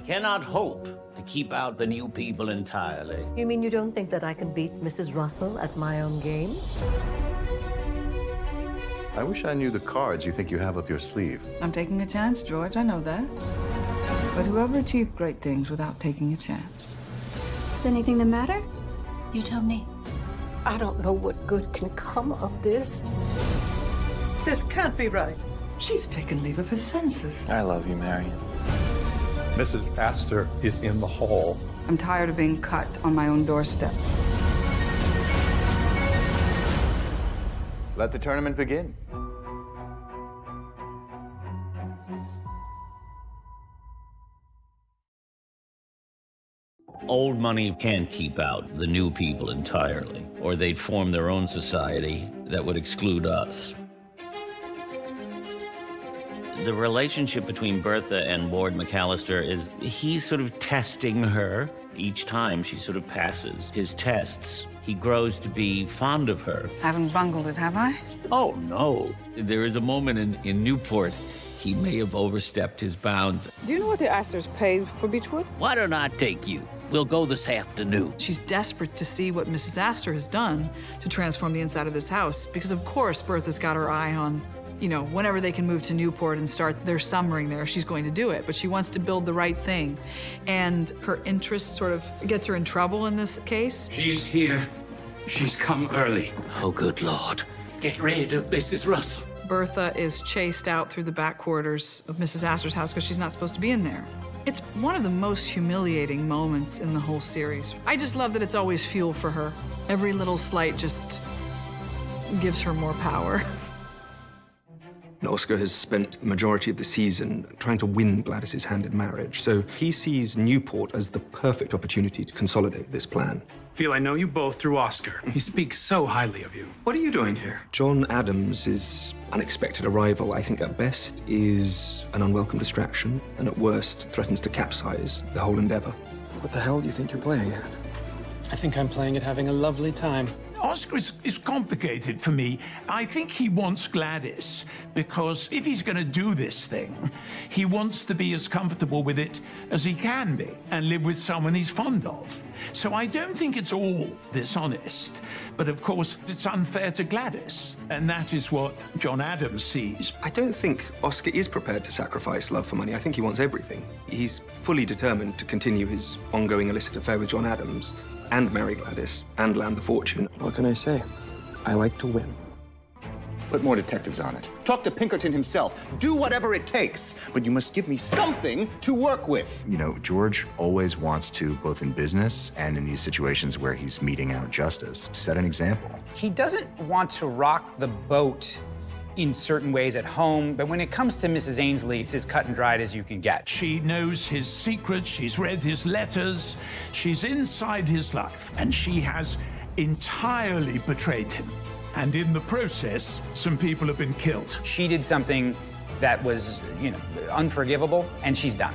cannot hope to keep out the new people entirely. You mean you don't think that I can beat Mrs. Russell at my own game? I wish I knew the cards you think you have up your sleeve. I'm taking a chance, George. I know that. But whoever achieved great things without taking a chance? Is anything the matter? You tell me. I don't know what good can come of this. This can't be right. She's taken leave of her senses. I love you, Marion. Mrs. Astor is in the hall. I'm tired of being cut on my own doorstep. Let the tournament begin. Old money can't keep out the new people entirely, or they'd form their own society that would exclude us. The relationship between Bertha and Lord McAllister is he's sort of testing her. Each time she sort of passes his tests, he grows to be fond of her. Haven't bungled it, have I? Oh, no. There is a moment in Newport, he may have overstepped his bounds. Do you know what the Astors paid for Beechwood? Why don't I take you? We'll go this afternoon. She's desperate to see what Mrs. Astor has done to transform the inside of this house, because of course Bertha's got her eye on, you know, whenever they can move to Newport and start their summering there, she's going to do it. But she wants to build the right thing. And her interest sort of gets her in trouble in this case. She's here. She's come early. Oh, good Lord. Get rid of Mrs. Russell. Bertha is chased out through the back quarters of Mrs. Astor's house because she's not supposed to be in there. It's one of the most humiliating moments in the whole series. I just love that it's always fuel for her. Every little slight just gives her more power. Oscar has spent the majority of the season trying to win Gladys's hand in marriage, so he sees Newport as the perfect opportunity to consolidate this plan. Feel I know you both through Oscar. He speaks so highly of you. What are you doing here? John Adams' unexpected arrival, I think at best, is an unwelcome distraction, and at worst, threatens to capsize the whole endeavor. What the hell do you think you're playing at? I think I'm playing at having a lovely time. Oscar is complicated for me. I think he wants Gladys because if he's going to do this thing, he wants to be as comfortable with it as he can be and live with someone he's fond of. So I don't think it's all dishonest. But of course, it's unfair to Gladys. And that is what John Adams sees. I don't think Oscar is prepared to sacrifice love for money. I think he wants everything. He's fully determined to continue his ongoing illicit affair with John Adams and marry Gladys and land the fortune. What can I say? I like to win. Put more detectives on it. Talk to Pinkerton himself. Do whatever it takes. But you must give me something to work with. You know, George always wants to, both in business and in these situations where he's meting out justice, set an example. He doesn't want to rock the boat in certain ways at home, but when it comes to Mrs. Ainsley, it's as cut and dried as you can get. She knows his secrets, she's read his letters, she's inside his life, and she has entirely betrayed him. And in the process, some people have been killed. She did something that was, you know, unforgivable, and she's done.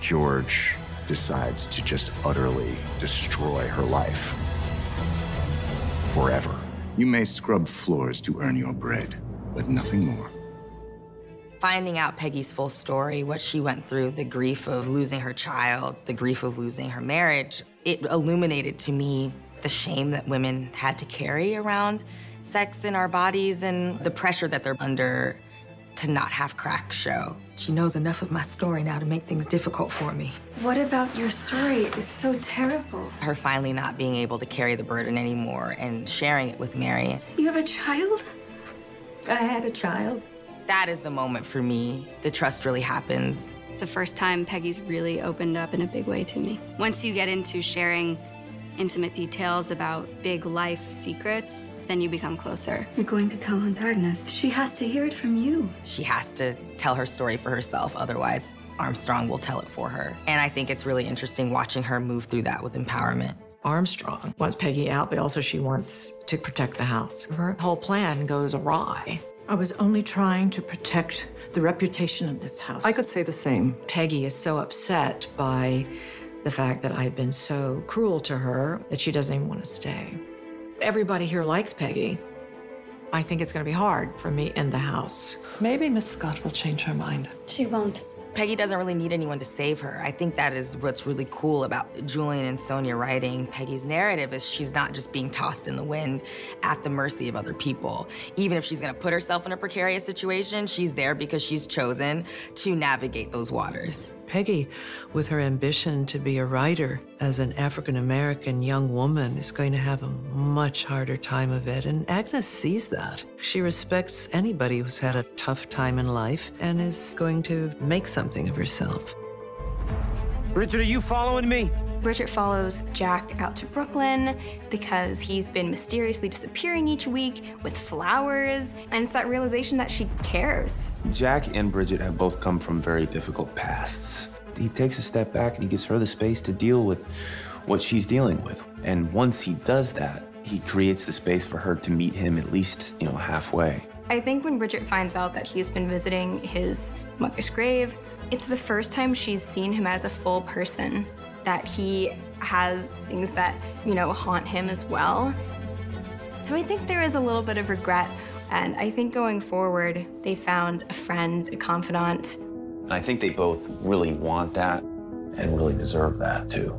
George decides to just utterly destroy her life. Forever. You may scrub floors to earn your bread, but nothing more. Finding out Peggy's full story, what she went through, the grief of losing her child, the grief of losing her marriage, it illuminated to me the shame that women had to carry around sex in our bodies and the pressure that they're under to not have cracks show. She knows enough of my story now to make things difficult for me. What about your story is so terrible? Her finally not being able to carry the burden anymore and sharing it with Marion. You have a child? I had a child. That is the moment for me. The trust really happens. It's the first time Peggy's really opened up in a big way to me. Once you get into sharing intimate details about big life secrets, then you become closer. You're going to tell Aunt Agnes. She has to hear it from you. She has to tell her story for herself, otherwise Armstrong will tell it for her. And I think it's really interesting watching her move through that with empowerment. Armstrong wants Peggy out, but also she wants to protect the house. Her whole plan goes awry. I was only trying to protect the reputation of this house. I could say the same. Peggy is so upset by the fact that I've been so cruel to her that she doesn't even want to stay. Everybody here likes Peggy. I think it's going to be hard for me in the house. Maybe Miss Scott will change her mind. She won't. Peggy doesn't really need anyone to save her. I think that is what's really cool about Julian and Sonia writing Peggy's narrative is she's not just being tossed in the wind at the mercy of other people. Even if she's gonna put herself in a precarious situation, she's there because she's chosen to navigate those waters. Peggy, with her ambition to be a writer as an African-American young woman, is going to have a much harder time of it, and Agnes sees that. She respects anybody who's had a tough time in life and is going to make something of herself. Bridget, are you following me? Bridget follows Jack out to Brooklyn because he's been mysteriously disappearing each week with flowers, and it's that realization that she cares. Jack and Bridget have both come from very difficult pasts. He takes a step back and he gives her the space to deal with what she's dealing with. And once he does that, he creates the space for her to meet him at least, halfway. I think when Bridget finds out that he's been visiting his mother's grave, it's the first time she's seen him as a full person, that he has things that, haunt him as well. So I think there is a little bit of regret, and I think going forward, they found a friend, a confidant. I think they both really want that and really deserve that, too.